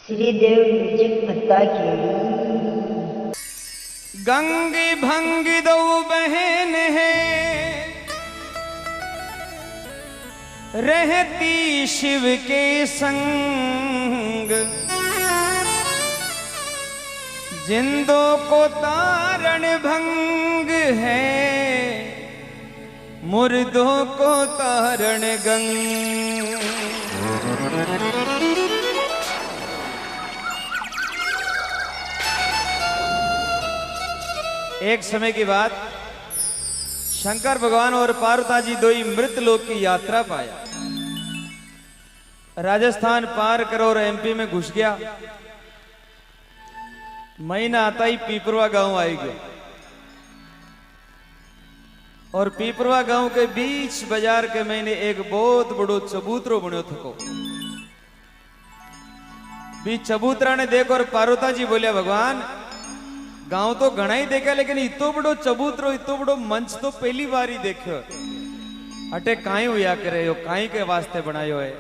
Shridev music पत्ता केड़ी गंगी भंगी दो बहन है रहती शिव के संग, जिंदों को तारण भंग है मुर्दों को तारण गंग। एक समय की बात, शंकर भगवान और पार्वती जी दो ही मृत लोक की यात्रा पाया। राजस्थान पार करो और एमपी में घुस गया। महीना आता ही पीपरवा गांव आई गया और पीपरवा गांव के बीच बाजार के महीने एक बहुत बड़ो चबूतरो बनो थको। बीच चबूतरा ने देखो और पार्वती जी बोलिया, भगवान गांव तो घना ही देखा लेकिन इतो बड़ो चबूतरो इतो बड़ो मंच तो पहली बार ही देखो। अटे काई हुआ करे हो, काई के वास्ते बनायो है।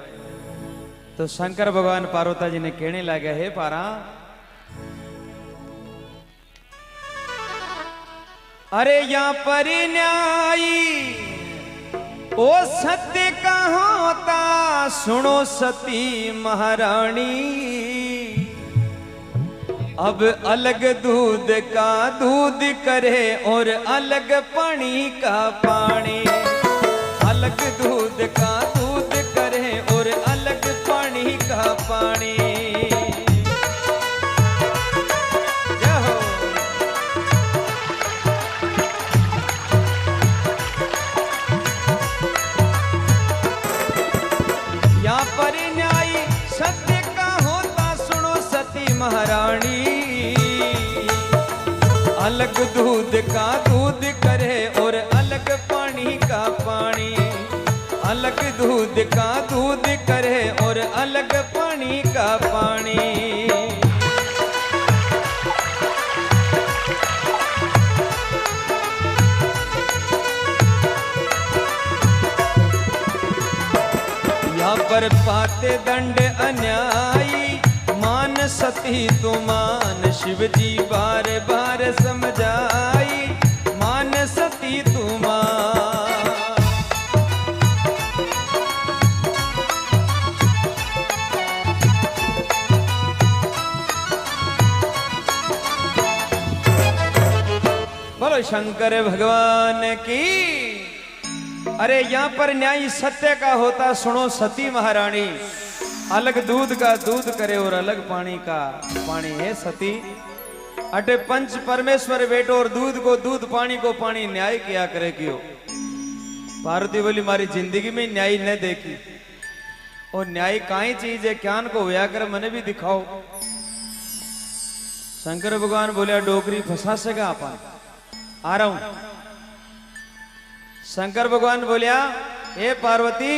तो शंकर भगवान पार्वती जी ने कहने लगे, हे पारा अरे यहाँ पर न्यायी ओ सत्य का होता, सुनो सती महारानी। अब अलग दूध का दूध करे और अलग पानी का पानी, अलग दूध का दूध करे और अलग पानी का पानी। यहाँ पर न्याय सत्य का होता, सुनो सती महारानी। अलग दूध का दूध करे और अलग पानी का पानी, अलग दूध का दूध करे और अलग पानी का पानी। यहाँ पर पाते दंड अन्यायी, मान सती तू मान, शिव जी बार बार समझाई, मान सती तू मान। बोलो शंकर भगवान की। अरे यहाँ पर न्याय सत्य का होता, सुनो सती महारानी। अलग दूध का दूध करे और अलग पानी का पानी है सती। अटे पंच परमेश्वर बेटो और दूध को दूध पानी को पानी, न्याय किया करे क्यों। पार्वती बोली, मारी जिंदगी में न्याय न देखी और न्याय काई चीज है, ज्ञान को होया कर मने भी दिखाओ। शंकर भगवान बोलिया, डोकरी फंसा सका अपन, आ रहा हूं। शंकर भगवान बोलिया, हे पार्वती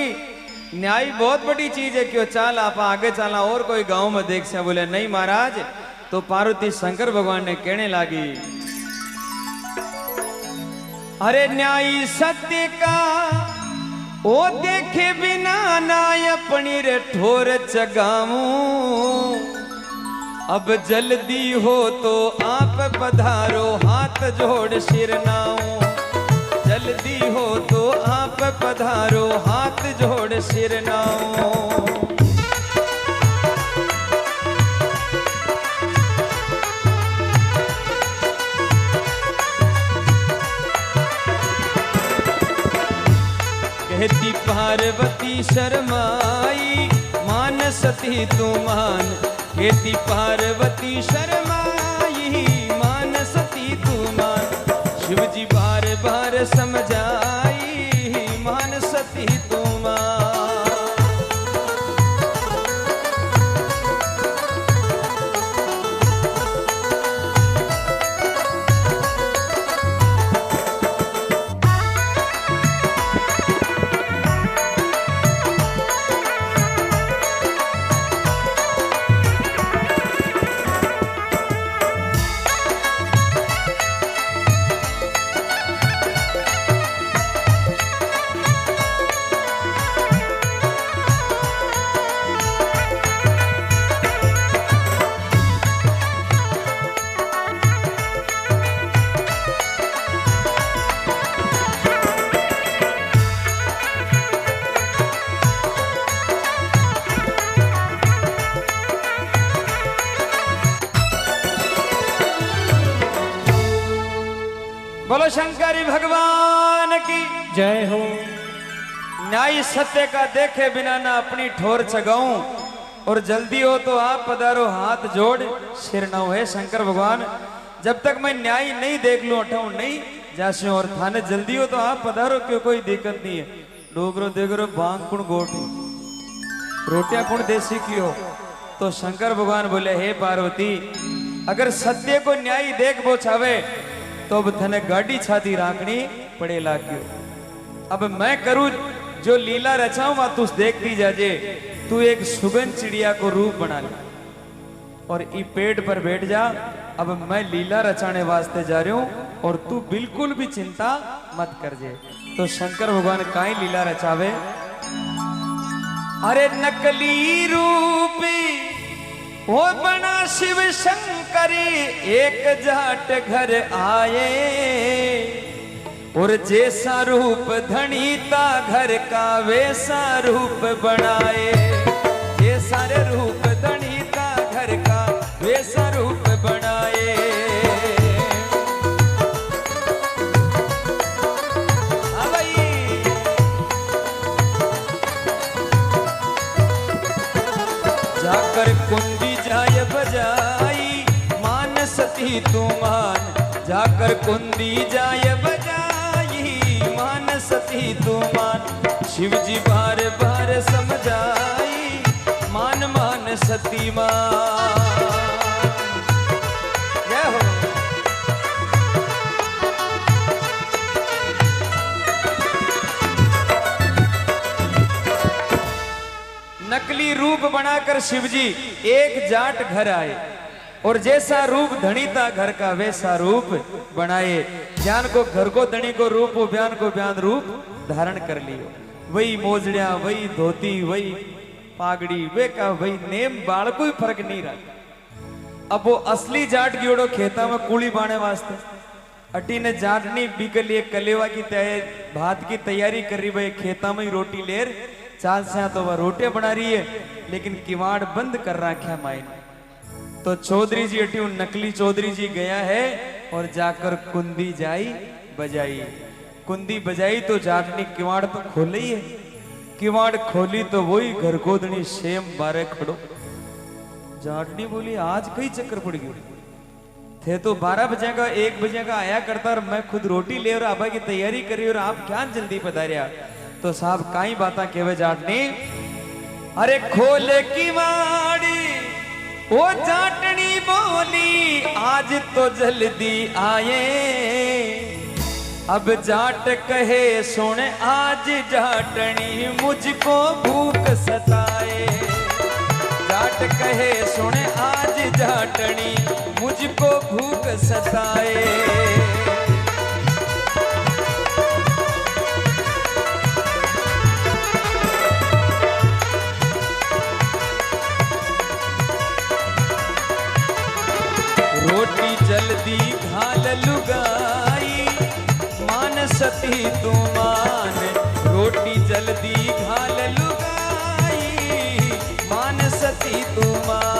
न्याय बहुत बड़ी चीज है, क्यों चाल आप आगे चलना और कोई गांव में देख से। बोले नहीं महाराज। तो पार्वती शंकर भगवान ने कहने लगी, अरे न्याय सत्य का ओ देखे बिना नाय अपनी रे ठोर चगाऊं। अब जल्दी हो तो आप पधारो, हाथ जोड़ सिर नाऊं। जल्दी हो तो आप पधारो, हाथ जोड़ सिर नाओ। कहती पार्वती शर्माई, मान सती तू मान। कहती पार्वती शर्माई, मान सती तू मान। शिव जी बार बार समझाई, मान सती तू मान। बोलो शंकर भगवान की जय हो। न्याय सत्य का देखे बिना ना अपनी ठोर चगाऊं, और जल्दी हो तो आप पधारो हाथ जोड़ सिर न है शंकर भगवान। जब तक मैं न्याय नहीं देख लूं उठाऊं नहीं जासे, और थाने जल्दी हो तो आप पधारो, क्यों कोई दिक्कत नहीं है। डोगरो देगरो भांग कुण गोट रोटियां कुण देसी की हो। तो शंकर भगवान बोले हे पार्वती, अगर सत्य को न्याय देख बो छावे तो अब थने गाड़ी छाती राखनी पड़े लाग्यो। अब मैं करूं जो लीला रचाऊं वा तू देखती जाजे। तू एक सुगन चिड़िया को रूप बना ले और ई पेड़ पर बैठ जा। अब मैं लीला रचाने वास्ते जा रही हूं और तू बिल्कुल भी चिंता मत कर जे। तो शंकर भगवान काई लीला रचावे। अरे नकली रूपी वो बना शिव शंकरी, एक जाट घर आए और जैसा रूप धनीता घर का वैसा रूप बनाए। जैसा रूप धनीता घर का वैसा रूप बनाए। हाँ भाई, जाकर कुंडी जाय बजाई मान सती तू मान। जाकर कुंदी जाय बजाई मान सती तू मान। शिव जी बार बार समझाई मान मान सती मान। जय हो। नकली रूप बनाकर शिवजी एक जाट घर आए और जैसा रूप धनीता घर का वैसा रूप बनाए। ज्ञान को घर को धनी को रूप, बयान को बयान रूप धारण कर लियो। वही मोजड़िया, वही धोती, वही पागड़ी, वे का वही नेम, बाल कोई फर्क नहीं रहा। अब वो असली जाट गियोड़ो खेता में कूली बाने वास्ते अटी ने जाटनी बीकर लिए कलेवा की भात की तैयारी कर रही। भाई खेता में ही रोटी लेर चाल से तो वह रोटियां बना रही है, लेकिन किवाड़ बंद कर रखा है माई ने। तो चौधरी जी अटी नकली चौधरी जी गया है और जाकर कुंदी जाई बजाई। कुंदी बजाई तो जाटनी किवाड़ तो खोले ही है। किवाड़ खोली तो वही घर गोदनी शेम बारे खड़ो। जाटनी बोली आज कई चक्कर पड़ गई थे, तो 12 बजे का 1 बजे का आया करता और मैं खुद रोटी ले और आबा की तैयारी करी और आप क्या जल्दी पधारिया। तो साहब काई बाता केवे जाटनी। अरे खोले की वाड़ी वो जाटनी बोली आज तो जल्दी आए। अब जाट कहे सुन आज जाटनी मुझको भूख सताए। जाट कहे सुन आज जाटनी मुझको भूख सताए। रोटी जल्दी घाल लुगाई मान सती तू मान। रोटी जल्दी घाल लुगाई मान सती तू मान।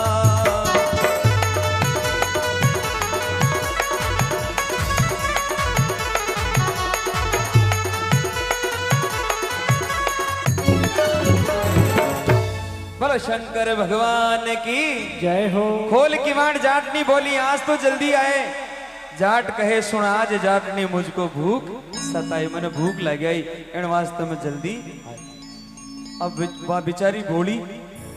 बोलो शंकर भगवान की जय हो। खोल किवाड़ जाटनी बोली आज तो जल्दी आए। जाट कहे सुन आज जाटनी मुझको भूख सताई, मैंने भूख लग गई इन वास्ते में जल्दी आए। अब वह बेचारी बोली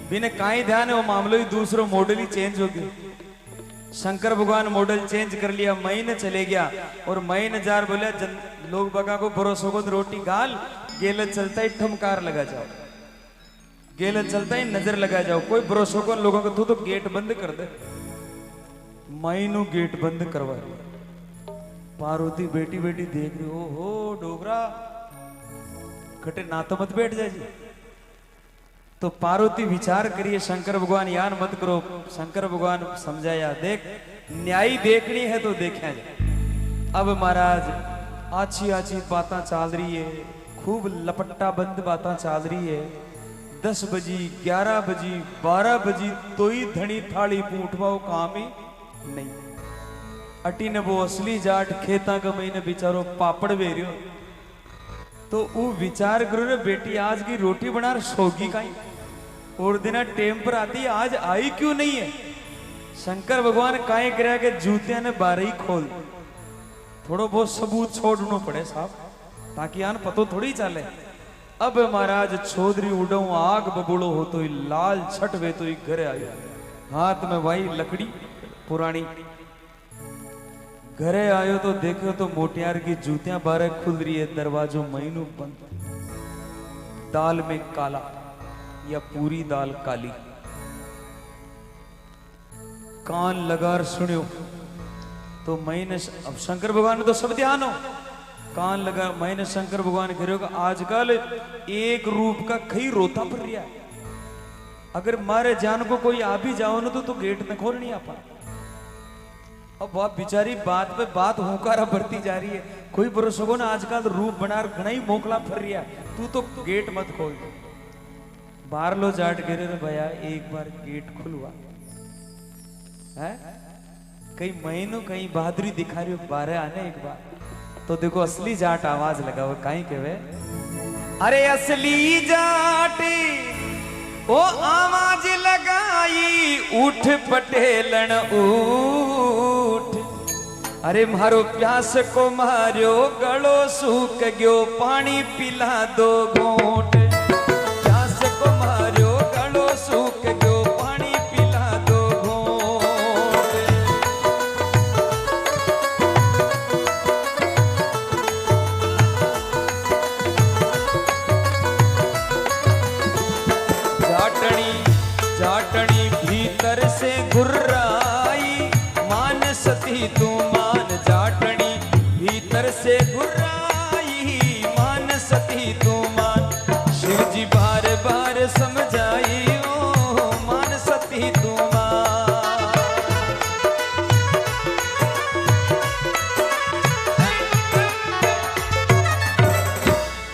बिना काई ध्यान है वो मामलो ही दूसरो मॉडल ही चेंज हो गया। शंकर भगवान मॉडल चेंज कर लिया, महीने चले गया और महीने जार बोले लोग बगा को भरोसो को रोटी गाल गेल चलता ही ठमकार लगा जाओ। गेल चलता ही नजर लगा जाओ। कोई भरोसो को लोगों को तू तो गेट बंद कर दे। माइनू गेट बंद करवा रही। पार्वती बेटी बेटी देख रही हो डोगरा खटे ना तो मत बैठ जाए जी। तो पार्वती विचार करिए शंकर भगवान यान मत करो। शंकर भगवान समझाया देख न्याय देखनी है तो देखा जाए। अब महाराज आची आची बातें चल रही है, खूब लपट्टा बंद बातें चल रही है। 10 बजी 11 बजी 12 बजी तो ही धनी थाली पूठवाओ काम ही नहीं। अटी ने वो असली जाट खेता का महीने बेचारो पापड़ बेरियो तो वो विचार करो रे बेटी आज की रोटी बना रहे सोगी काई और दिना टेम पर आती आज आई क्यों नहीं है। शंकर भगवान काहे करे के जूते ने बारह ही खोल थोड़ो बहुत सबूत छोड़ना पड़े साहब ताकि आन पतो थोड़ी चले। अब महाराज चौधरी उड़ो आग बबूलो हो तो लाल छट वे तो घरे आयो हाथ में वाई लकड़ी पुरानी घरे आयो तो देखो तो मोटियार की जूतियां बारह खुल रही है दरवाजों महीनों बंद दाल में काला या पूरी दाल काली कान लगार सुनियो तो मैंने अब शंकर भगवान ने तो सब ध्यान हो कान लगा मैंने शंकर भगवान कह रहे आजकल एक रूप का कई रोता पर रिया अगर मारे जान को कोई आ भी जाओ ना तो गेट में खोल नहीं आपा। अब वह बेचारी बात पे बात होकारा बढ़ती जा रही है कोई भरोसा को ना आजकल रूप बना घना ही मोकला फर रिया तू तो गेट मत खोल बाहर लो जाट गिरे रे भैया एक बार गेट खुलवा है कई महीनों कहीं बहादुरी दिखा रही हो बारह आने एक बार तो देखो असली जाट आवाज लगाओ कहीं के वे अरे असली जाट ओ आवाज लगाई उठ पटेलन उठ अरे मारो प्यास को मारो गलो सूख गयो पानी पिला दो घूंट प्यास को मारो गलो सूख गयो पानी पिला दो घूंट। जाटनी जाटनी भीतर से घुर्राई मान सती तू मान जाटनी भीतर से घुर्राई मान सती तू मान शिव जी बार बार समझाई ओ मान सती तू मान।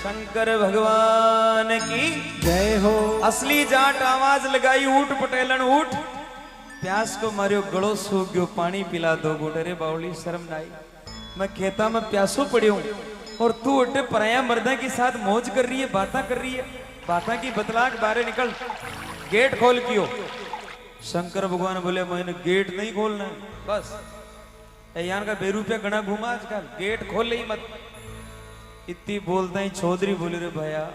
शंकर भगवान की जय हो। असली जाट आवाज लगाई उठ पटेलन उठ प्यास को मारियो गड़ो सूख गयो पानी पिला दो घूंट। अरे बावली शर्म नाई मैं खेता में प्यासो पड़ी हूं और तू उठे पराया मर्दा के साथ मौज कर रही है बातें कर रही है बातें की बतलाक बाहर निकल गेट खोल कियो। शंकर भगवान बोले मैंने गेट नहीं खोलना है बस यान का बेरूपिया गणा घूमा आजकल गेट खोल ही मत इतनी बोलता ही चौधरी बोले रे भैया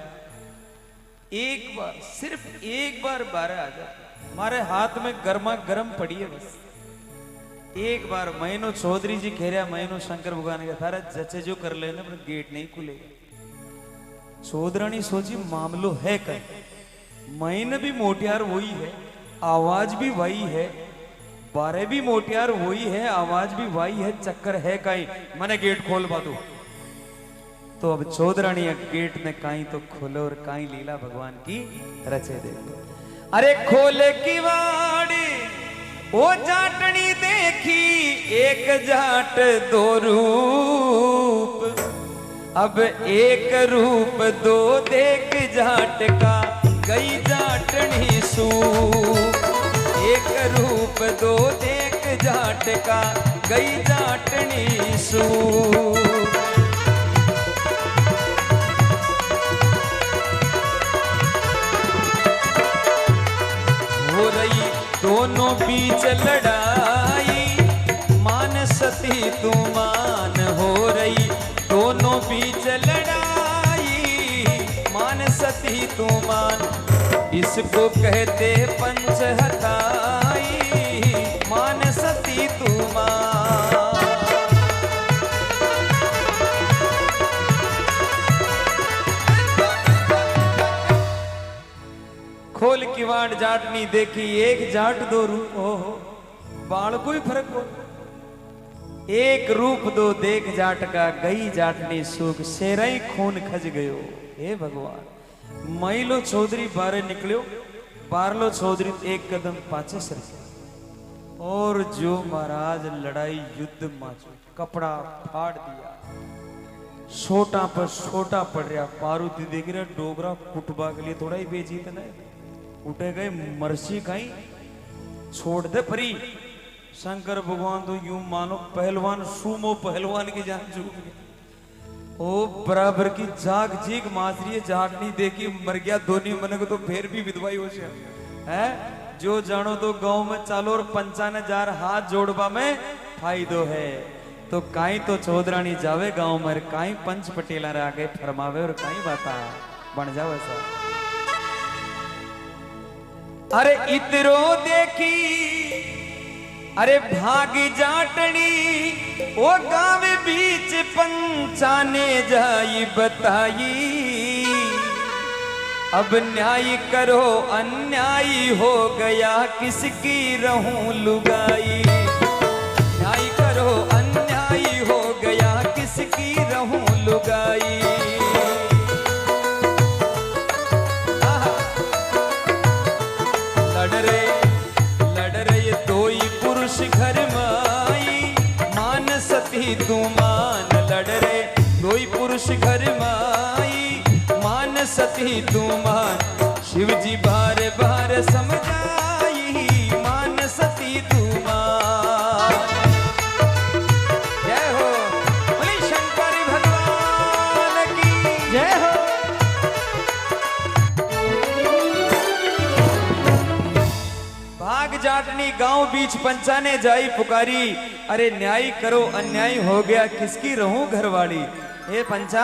एक बार सिर्फ एक बार बारह आ जा हमारे हाथ में गर्मा गर्म पड़ी है बस एक बार महीनों चौधरी जी कह रहा महीनों शंकर भगवान का थारा जचे जो कर लेने पर गेट नहीं खुलेगा। चौधरानी सोची मामलो है कहीं महीने भी मोटियार वही है आवाज भी वही है बारह भी मोटियार वही है आवाज भी वही है चक्कर है कहीं मैंने गेट खोलवा दो। तो अब चौधरानी गेट ने काई तो खोलो और काई लीला भगवान की रचे दे। अरे खोले की वाड़ी ओ जाटनी देखी एक जाट दो रूप अब एक रूप दो देख जाट का गई जाटनी सूप एक रूप दो देख जाट का गई जाटनी सूप। हो रही दोनों बीच लड़ाई मान सती तू मान हो रही दोनों बीच लड़ाई मान सती तू मान इसको कहते पंच हथाई मान सती तू मान। खोल की वाट जाटनी देखी एक जाट दो रूप हो बाल कोई फर्क हो एक रूप दो देख जाट का गई जाटनी सुख शेराई खून खज गयो। हे भगवान मैलो चौधरी बारे निकलो बारलो चौधरी एक कदम पाछे सर और जो महाराज लड़ाई युद्ध माचो कपड़ा फाड़ दिया छोटा पर छोटा पड़ रहा पारूती देख रहा डोगरा कुटबा के लिए थोड़ा ही बेजीत नहीं उठे गए मर्सी कहीं छोड़ दे परी शंकर भगवान तो यूं मानो पहलवान सूमो पहलवान की जान झूक गई। ओ बराबर की जाग जीक माजरी जाग नहीं देखी मर गया धोनी मन को तो फिर भी विधवाई हो है। जो जानो तो गांव में चालो और 55,000 हाथ जोड़वा में फायदो है। तो काई तो चौधरानी जावे गांव में काई पंच पटेला रे आगे फरमावे और काई बाता बन जावे ऐसा। अरे इतरो देखी अरे भाग जाटनी ओ गाँव बीच पंचाने जाई बताई। अब न्याय करो अन्यायी हो गया किसकी रहूं लुगाई। न्याय करो अन्यायी हो गया किसकी रहूं लुगाई। लड़ रहे दो ही पुरुष घर माई मान सती तू मान। लड़ रहे दो ही पुरुष घर माई मान सती तू मान। शिव जी बार बार समझाई मान सती तू मान। जय हो बोले शंकर भगवान की जय हो। भाग जाटनी गांव बीच पंचाने जाई पुकारी। अरे न्याय करो अन्याय हो गया किसकी रहूं घरवाली। हे पंचा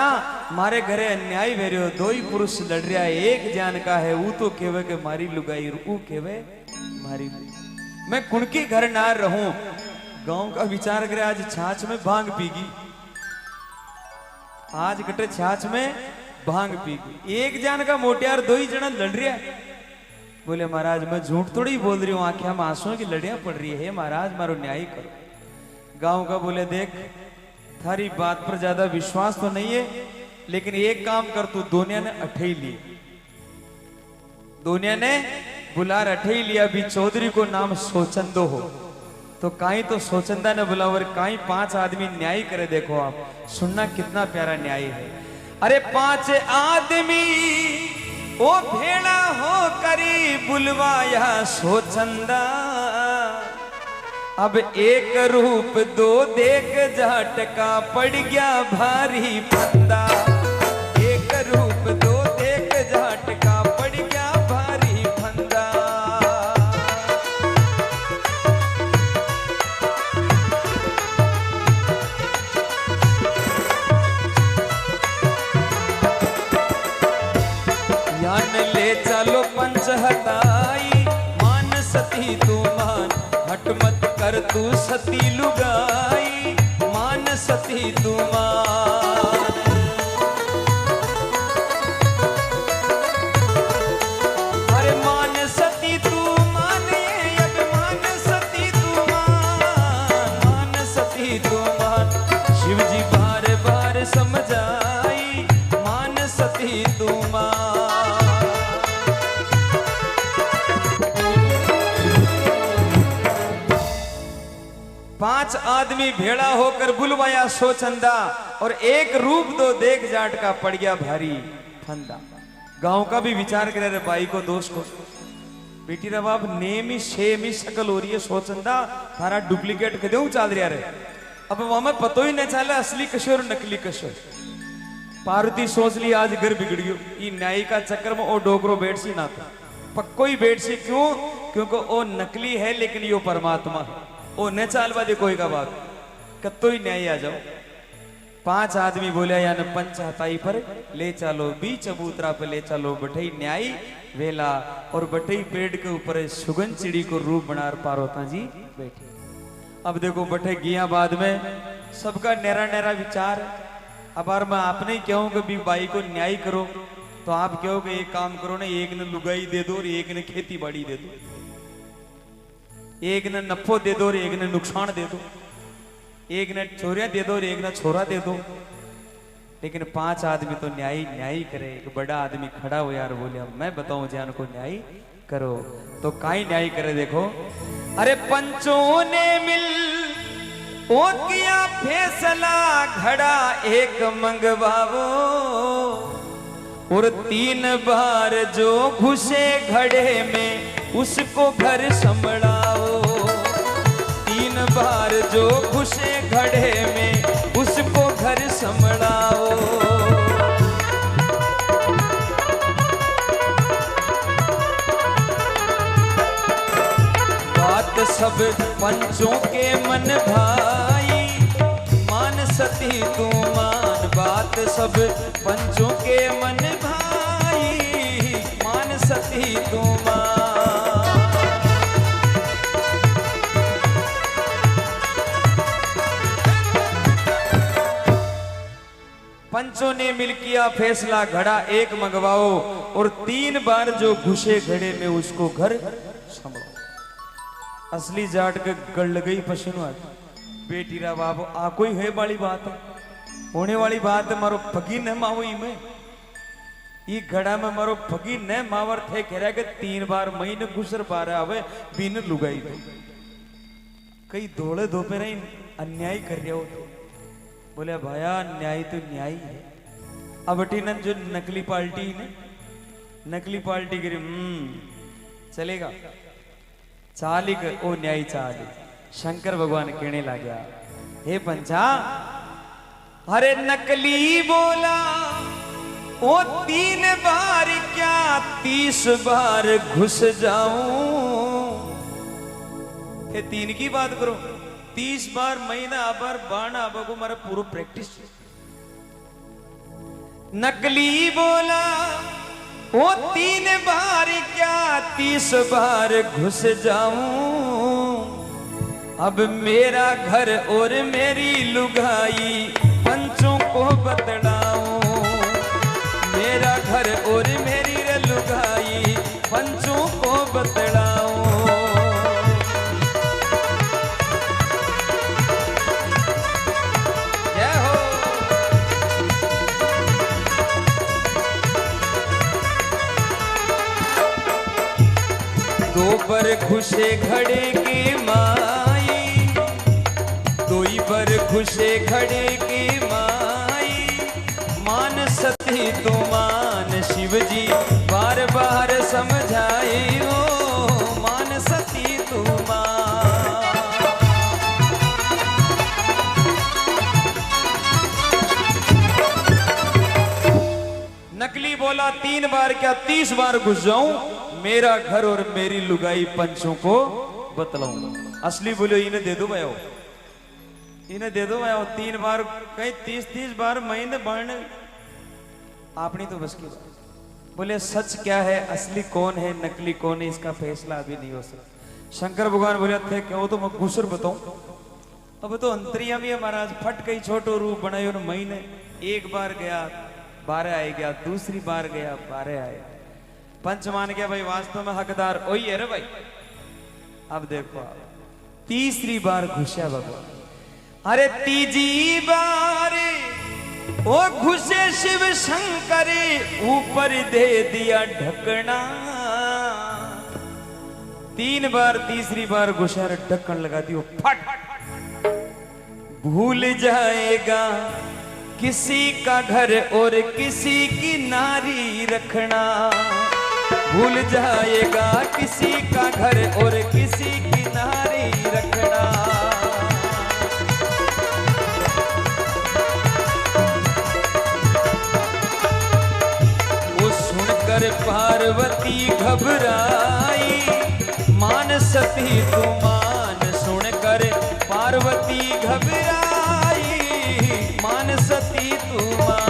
मारे घरे अन्याय भेरियो दो ही पुरुष लड़ रहा है एक जान का है। वो तो केवे के मारी लुगाई ऊ केवे मारी। मैं कुणकी घर ना रहूं गांव का विचार करे। आज छाछ में भांग पीगी आज कटे छाछ में भांग पीगी। एक जान का मोटियार दो ही जना लड़ रहा है। बोले महाराज मैं झूठ थोड़ी ही बोल रही हूँ आंखें में आंसुओं की लड़ियां पड़ रही है महाराज मारो न्याय करो। गांव का बोले देख थारी बात पर ज्यादा विश्वास तो नहीं है लेकिन एक काम कर तू दुनिया ने अठे लिए दुनिया ने बुलार अठे लिया। अभी चौधरी को नाम सोचंदो हो तो काई तो सोचंदा ने बुलावर काई 5 आदमी न्याय करे। देखो आप सुनना कितना प्यारा न्याय है। अरे 5 आदमी ओ भेड़ा हो करी बुलवाया सोचंदा। अब एक रूप दो देख झटका पड़ गया भारी फंदा। एक रूप दो देख झटका पड़ गया भारी फंदा। यान ले चलो पंच हटाई मान सती तू मान। हट मत कर तू सती लुगाई मान सती तू मान। अरे मान सती तू मान अब मान सती तू मान सती तू मान। शिव जी बार बार समझाई मान सती तू मान। 5 आदमी भेड़ा होकर बुलवाया सोचंदा और एक रूप दो देख जाट का पड़ गया भारी फंदा। गांव का भी विचार करे रे भाई को दोस्त को बेटी रे बाप नेम ही सेम ही शकल हो रही है सोचंदा थारा डुप्लीकेट कदे चाल रहा रे। अब वहां में पतो ही नहीं चला असली कशो और नकली कशो। पार्वती सोच ली आज घर बिगड़ गयो ये न्याय का चक्कर में ओ डोगरो बैठ सी ना था पक्को ही बैठ सी। क्यों क्योंकि ओ नकली है लेकिन यो परमात्मा है। ओ न चालवा दे कोई का बात कत्तो ही न्याय आ जाओ। 5 आदमी बोले यान पंच हताई पर ले चलो बीच चबूतरा पे ले चलो बठई न्याय वेला और बठई पेड़ के ऊपर सुगन चिड़ी को रूप बना पार्वता जी बैठे। अब देखो बठे गिया बाद में सबका नेरा नेरा विचार। अब यार मैं आपने ही कहूँ कि भी भाई को न्याय करो तो आप कहो कि एक काम करो ना एक ने लुगाई दे दो और एक ने खेती बाड़ी दे दो। एक ने नफो दे दो और एक ने नुकसान दे दो। एक ने छोरिया दे दो और एक ने छोरा दे दो। लेकिन 5 आदमी तो न्याय न्याय करे। एक बड़ा आदमी खड़ा हो यार बोले मैं बताऊं जान को न्याय करो तो काई न्याय करे। देखो अरे पंचों ने मिल ओ किया फैसला घड़ा एक मंगवाओ और 3 बार जो घुसे घड़े में उसको घर संभलाओ। बात सब पंचों के मन भाई, मान सती तू मान बात सब पंचों के मन भाई, मान सती तू मान। पंचों ने मिल किया फैसला, घड़ा एक मंगवाओ और 3 बार जो घुसे घड़े में उसको घर संभलो। असली जाट के गल गई पसीनो बेटी रा बाबू आ कोई है वाली बात है, होने वाली बात है। मारो फगी न मावई में ई घड़ा में मारो फगी न मावर थे कह रहा के 3 बार महीने गुसर पा रहा हवे बिन लुगाई तो कई धोले दोपहर अन्याय कर रहे हो तो बोले भाया न्याय तो न्याय है। अब अटीनन जो नकली पार्टी ने नकली पार्टी करी चलेगा चाली कर ओ न्याय चाली। शंकर भगवान कहने लगा हे पंचा अरे नकली बोला ओ 3 बार क्या 30 बार घुस जाऊं। ये 3 की बात करो 30 बार महीना आबर बाण आबा को मारा पूरा प्रैक्टिस। नकली बोला वो 3 बार क्या 30 बार घुस जाऊं। अब मेरा घर और मेरी लुगाई पंचों को बतलाऊं। मेरा घर और मेरी लुगाई पंचों को बतलाऊं। पर खुशे घड़े के माई 2 पर खुशे घड़े के माई, मान सती तो मान शिव जी बार बार समझाए ओ मान सती तू मान। नकली बोला 3 बार क्या 30 बार घुस जाऊं। मेरा घर और मेरी लुगाई पंचों को बतलाऊंगा। असली बोलो इन्हें दे दो भाई, इन्हें दे दो भाई 3 बार कहीं 30 बार महीने बढ़ने आपनी तो बस की। बोले सच क्या है असली कौन है नकली कौन है इसका फैसला अभी नहीं हो सकता। शंकर भगवान बोले थे क्या तो मैं गुसर बताऊं। अब तो अंतरियामी है महाराज फट गई छोटो रूप बनाई और महीने 1 बार गया 12 आए गया, दूसरी बार गया 12 आया। पंच मान गया भाई वास्तव में हकदार वही है रे भाई। अब देखो तीसरी बार घुसा भगवान। अरे तीजी बार ओ घुसे शिव शंकर ऊपर दे दिया ढकना। 3 बार तीसरी बार घुसा ढक्कन लगा दियो फट। भूल जाएगा किसी का घर और किसी की नारी रखना। भूल जाएगा किसी का घर और किसी की नारी रखना। वो सुनकर पार्वती घबराई, मान सती तू मान। सुनकर पार्वती घबराई, मान सती तू मान।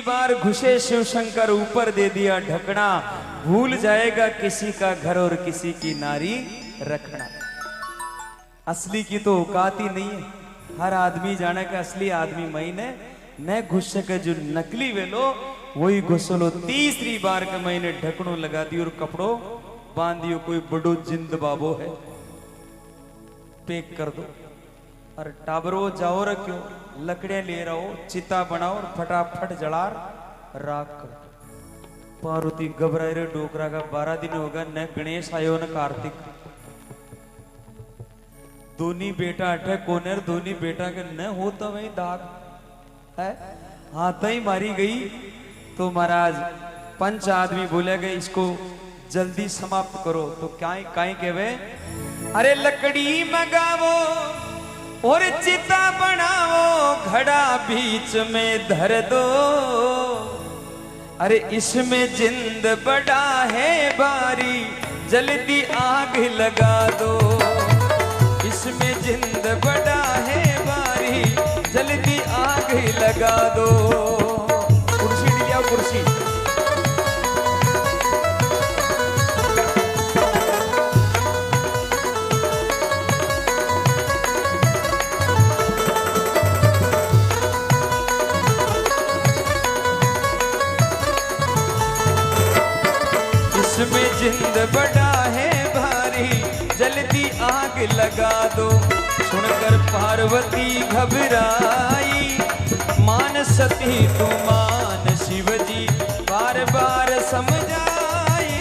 बार घुसे शिव शंकर ऊपर दे दिया ढकना। भूल जाएगा किसी का घर और किसी की नारी रखना। असली की तो औकात ही नहीं है। हर आदमी जाने का असली आदमी महीने न घुस सके, जो नकली वेलो वही घुसलो। तीसरी बार के महीने ढकड़ों लगा दी और कपड़ों बांध दियो। कोई बड़ो जिंद बाबो है पैक कर दो। और टाबरो जाओ रखो लकड़ियां ले रहो चिता बनाओ और फटाफट जला राख कर। पार्वती घबराए रे डोकरा का 12 दिन होगा न गणेश आयो न कार्तिक। दोनी बेटा अठे कोनेर दोनी बेटा के न होता वही दाग है। हाथ ही मारी गई तो महाराज पंच आदमी बोले गए इसको जल्दी समाप्त करो। तो क्या काई कहवे अरे लकड़ी मंगावो और चिता बनाओ घड़ा बीच में धर दो, अरे इसमें जिंद बड़ा है भारी जल्दी आग लगा दो, इसमें जिंद बड़ा है भारी जल्दी आग लगा दो। कुर्सी लिया कुर्सी। इसमें जिंद बड़ा है भारी जल्दी आग लगा दो। सुनकर पार्वती घबराई, मान सती तू मान शिवजी बार बार समझाई,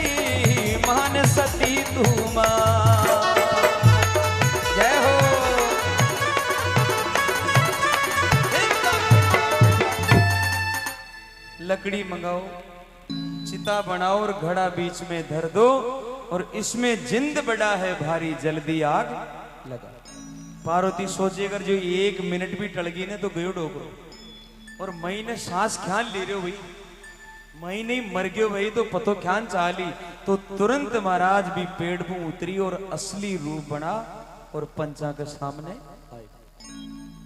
मान सती तू मान। जय हो। लकड़ी मंगाओ, चिता बनाओ और घड़ा बीच में धर दो, और इसमें जिंद बड़ा है भारी जल्दी आग लगा। पार्वती सोचे अगर जो 1 मिनट भी टल गई ना तो गयो डोकरो, और मई ने सांस ख्याल ले रहे हो भाई, मई नहीं मर गयो भाई तो पतो ख्यान चाह ली, तो तुरंत महाराज भी पेड़ पर उतरी और असली रूप बना और पंचा के सामने आई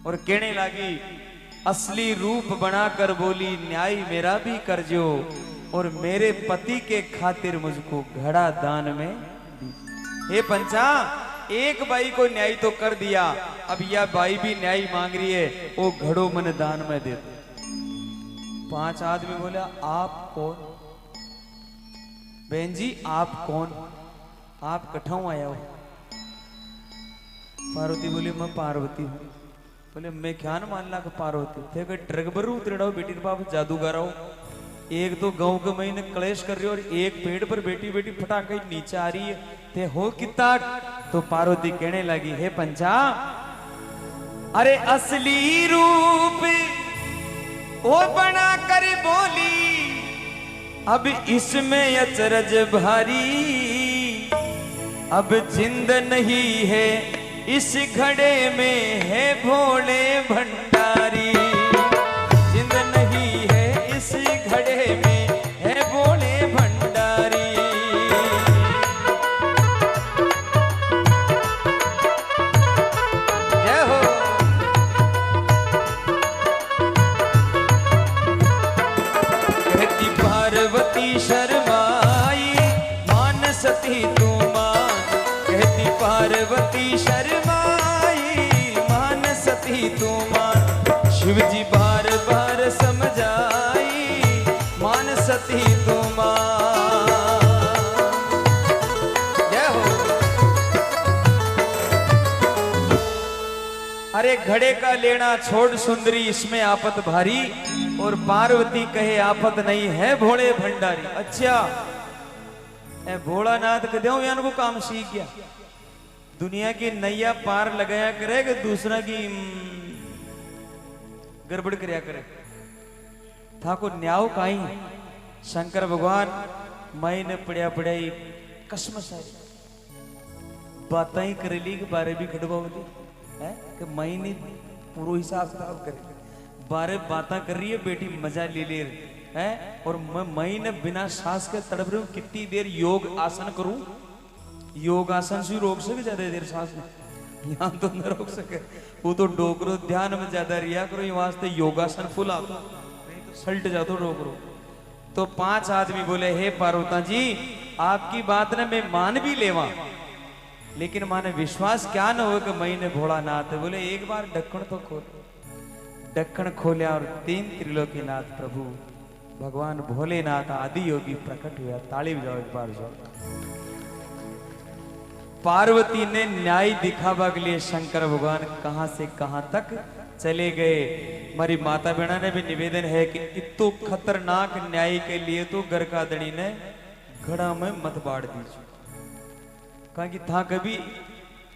और कहने लगी, असली रूप बनाकर बोली, न्याय मेरा भी कर जो, और मेरे पति के खातिर मुझको घड़ा दान में दीजिए। हे पंचा, एक बाई को न्याय तो कर दिया, अब यह बाई भी न्याय मांग रही है, वो घड़ो मन दान में दे दो। 5 आदमी बोला, आप कौन? बहन जी आप कौन? आप कठाऊ आया हो? पार्वती बोली, मैं पार्वती हूँ। बोले, मैं क्या न मान ला पार्वती थे, ट्रक बरू उतरेड़ा बेटी बाप जादूगर हो। एक तो गांव के महीने क्लेश कर रही हो और एक पेड़ पर बेटी बेटी फटाके नीचे आ रही है, थे हो कितना? तो पार्वती कहने लगी, हे पंचा, अरे असली रूप वो बना कर बोली, अब इसमें अचरज भारी, अब जिंद नहीं है इस घड़े में है भोले भंडारी, जिंद नहीं है इस घड़े में है भोले भंडारी। जय हो। कहती पार्वती शर्माई, मान सती तू मान, कहती पार्वती शर्माई, मान सती तू मान, शिवजी बार बार समझाई, मान सती तू मान। जय हो। अरे घड़े का लेना छोड़ सुंदरी, इसमें आफत भारी, और पार्वती कहे आफत नहीं है भोले भंडारी। अच्छा, ए भोलानाथ कदे यान को काम सीख गया, दुनिया की नैया पार लगाया करे कि दूसरा की गड़बड़ करया करे। था को न्याव काई शंकर भगवान माई ने पड़िया पड़ाई कसम सारी बातें करेली के बारे भी खड़वावली है कि माई ने पूरा हिसाब किताब करे, बारे बातें कर रही है, बेटी मजा ले ले है, और मैं ने बिना सांस के तड़प रही हूँ, कितनी देर योग आसन करूं? योग आसन से रोक सके ज्यादा देर सांस में? यहाँ तो न रोक सके, वो तो डोकरो ध्यान में ज्यादा रिया करो, ये वास्ते योगासन फुल आता, नहीं तो सल्ट जातो डोकरो। तो 5 आदमी बोले, हे पार्वता जी आपकी बात ने मैं मान भी लेवा, लेकिन माने विश्वास क्या न हो कि मैंने भोलानाथ। बोले, एक बार ढक्कन तो खोल। ढक्कन खोलिया और 3 त्रिलोकीनाथ प्रभु भगवान भोलेनाथ आदि योगी प्रकट हुआ। ताली बजाओ एक बार जो। पार्वती ने न्याय दिखावा के लिए शंकर भगवान कहां से कहां तक चले गए। हमारी माता बहना ने भी निवेदन है कि इतो खतरनाक न्याय के लिए तो गरकादड़ी ने घड़ा में मत बाढ़ दीजिए, कहा कि था कभी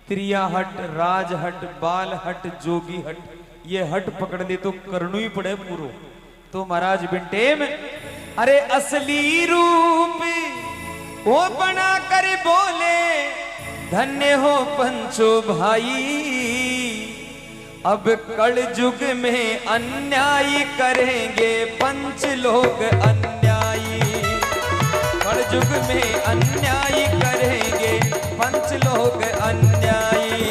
त्रिया हट, राज हट, बाल हट, जोगी हट, ये हट पकड़ ले तो करनू ही पड़े पूरो। तो महाराज बिंटेम, अरे असली रूप वो बना कर बोले, धन्य हो पंचो भाई, अब कल युग में अन्याय करेंगे पंच लोग अन्यायी, कल युग में अन्याय करेंगे पंच लोग अन्यायी।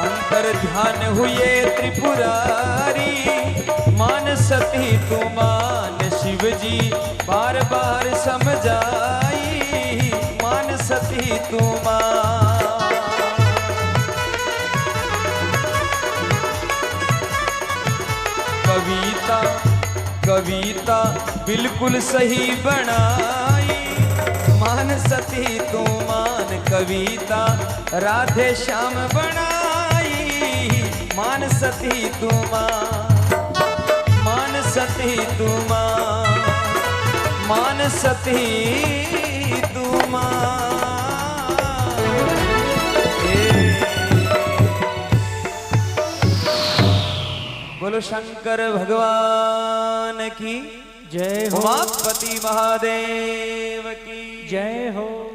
अंतर ध्यान हुए त्रिपुरारी, मान सती तू मान शिव जी बार बार समझाई, मान सती तू मान। कविता कविता बिल्कुल सही बनाई, मान सती तू मान। कविता राधे श्याम बनाई, मान सती तू मान सती तू मान सती तू बोलो शंकर भगवान की जय हो। उमापति महादेव की जय हो।